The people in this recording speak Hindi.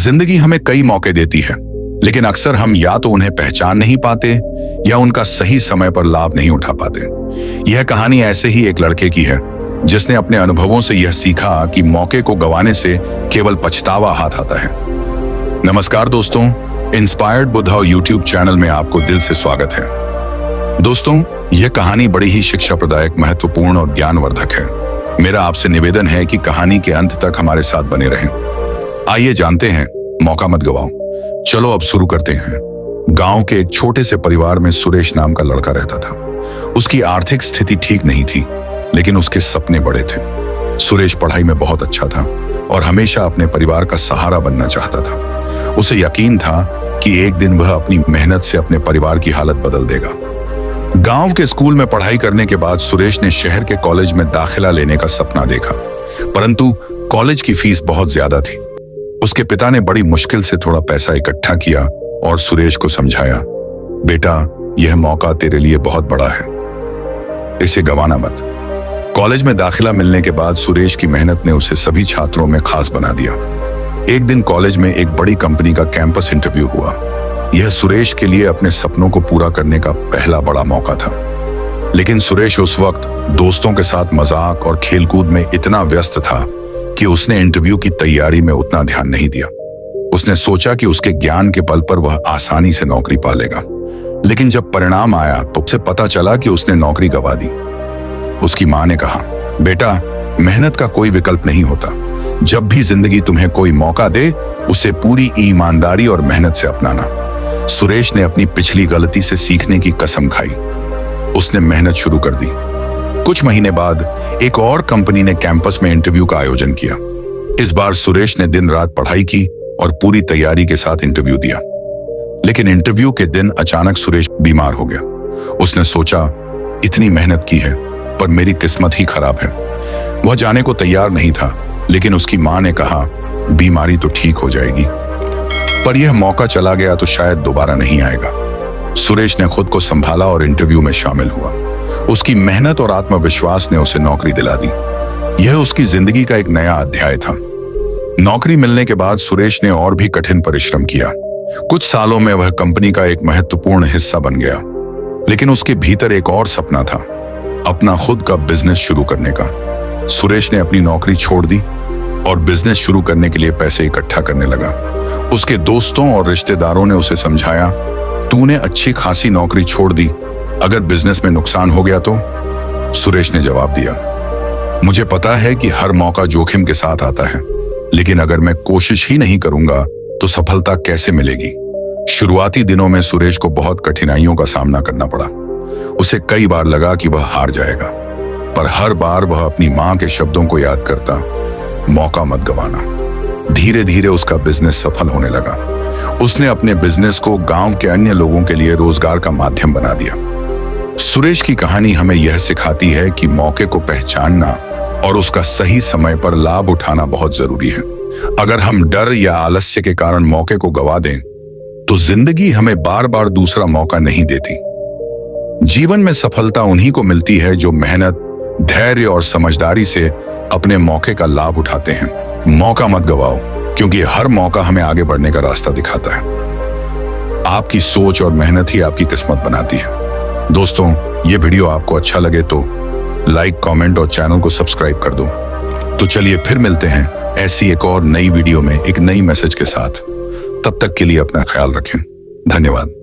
जिंदगी हमें कई मौके देती है, लेकिन अक्सर हम या तो उन्हें पहचान नहीं पाते या उनका सही समय पर लाभ नहीं उठा पाते। यह कहानी ऐसे ही एक लड़के की है जिसने अपने अनुभवों से यह सीखा कि मौके को गंवाने से केवल पछतावा हाथ आता है। नमस्कार दोस्तों, इंस्पायर्ड बुद्धा यूट्यूब चैनल में आपको दिल से स्वागत है। दोस्तों, यह कहानी बड़ी ही शिक्षा प्रदायक, महत्वपूर्ण और ज्ञानवर्धक है। मेरा आपसे निवेदन है कि कहानी के अंत तक हमारे साथ बने रहें। आइए जानते हैं, मौका मत गवाओ। चलो अब शुरू करते हैं। गांव के एक छोटे से परिवार में सुरेश नाम का लड़का रहता था। उसकी आर्थिक स्थिति ठीक नहीं थी, लेकिन उसके सपने बड़े थे। सुरेश पढ़ाई में बहुत अच्छा था और हमेशा अपने परिवार का सहारा बनना चाहता था। उसे यकीन था कि एक दिन वह अपनी मेहनत से अपने परिवार की हालत बदल देगा। गांव के स्कूल में पढ़ाई करने के बाद सुरेश ने शहर के कॉलेज में दाखिला लेने का सपना देखा, परंतु कॉलेज की फीस बहुत ज्यादा थी। उसके पिता ने बड़ी मुश्किल से थोड़ा पैसा इकट्ठा किया और सुरेश को समझाया, बेटा, यह मौका तेरे लिए बहुत बड़ा है, इसे गंवाना मत। कॉलेज में दाखिला मिलने के बाद सुरेश की मेहनत ने उसे सभी छात्रों में खास बना दिया। एक दिन कॉलेज में एक बड़ी कंपनी का कैंपस इंटरव्यू हुआ। यह सुरेश के लिए अपने सपनों को पूरा करने का पहला बड़ा मौका था, लेकिन सुरेश उस वक्त दोस्तों के साथ मजाक और खेलकूद में इतना व्यस्त था कि उसने इंटरव्यू की तैयारी में उतना ध्यान नहीं दिया। उसने सोचा कि उसके ज्ञान के बल पर वह आसानी से नौकरी पा लेगा, लेकिन जब परिणाम आया तो उसे पता चला कि उसने नौकरी गंवा दी। उसकी मां ने कहा, बेटा, मेहनत का कोई विकल्प नहीं होता। जब भी जिंदगी तुम्हें कोई मौका दे, उसे पूरी ईमानदारी और मेहनत से अपनाना। सुरेश ने अपनी पिछली गलती से सीखने की कसम खाई। उसने मेहनत शुरू कर दी। कुछ महीने बाद एक और कंपनी ने कैंपस में इंटरव्यू का आयोजन किया। इस बार सुरेश ने दिन रात पढ़ाई की और पूरी तैयारी के साथ इंटरव्यू दिया, लेकिन इंटरव्यू के दिन अचानक सुरेश बीमार हो गया। उसने सोचा, इतनी मेहनत की है पर मेरी किस्मत ही खराब है। वह जाने को तैयार नहीं था, लेकिन उसकी मां ने कहा, बीमारी तो ठीक हो जाएगी, पर यह मौका चला गया तो शायद दोबारा नहीं आएगा। सुरेश ने खुद को संभाला और इंटरव्यू में शामिल हुआ। उसकी मेहनत और आत्मविश्वास ने उसे नौकरी दिला दी। यह उसकी जिंदगी का एक नया अध्याय था। नौकरी मिलने के बाद सुरेश ने और भी कठिन परिश्रम किया। कुछ सालों में वह कंपनी का एक महत्वपूर्ण हिस्सा बन गया, लेकिन उसके भीतर एक और सपना था, अपना खुद का बिजनेस शुरू करने का। सुरेश ने अपनी नौकरी छोड़ दी और बिजनेस शुरू करने के लिए पैसे इकट्ठा करने लगा। उसके दोस्तों और रिश्तेदारों ने उसे समझाया, तूने अच्छी खासी नौकरी छोड़ दी, अगर बिजनेस में नुकसान हो गया तो? सुरेश ने जवाब दिया, मुझे पता है कि हर मौका जोखिम के साथ आता है, लेकिन अगर मैं कोशिश ही नहीं करूंगा तो सफलता कैसे मिलेगी? शुरुआती दिनों में सुरेश को बहुत कठिनाइयों का सामना करना पड़ा। उसे कई बार लगा कि वह हार जाएगा, पर हर बार वह अपनी मां के शब्दों को याद करता, मौका मत गंवाना। धीरे धीरे उसका बिजनेस सफल होने लगा। उसने अपने बिजनेस को गांव के अन्य लोगों के लिए रोजगार का माध्यम बना दिया। सुरेश की कहानी हमें यह सिखाती है कि मौके को पहचानना और उसका सही समय पर लाभ उठाना बहुत जरूरी है। अगर हम डर या आलस्य के कारण मौके को गंवा दें, तो जिंदगी हमें बार बार दूसरा मौका नहीं देती। जीवन में सफलता उन्हीं को मिलती है जो मेहनत, धैर्य और समझदारी से अपने मौके का लाभ उठाते हैं। मौका मत गवाओ, क्योंकि हर मौका हमें आगे बढ़ने का रास्ता दिखाता है। आपकी सोच और मेहनत ही आपकी किस्मत बनाती है। दोस्तों, ये वीडियो आपको अच्छा लगे तो लाइक, कमेंट और चैनल को सब्सक्राइब कर दो। तो चलिए फिर मिलते हैं ऐसी एक और नई वीडियो में एक नई मैसेज के साथ। तब तक के लिए अपना ख्याल रखें। धन्यवाद।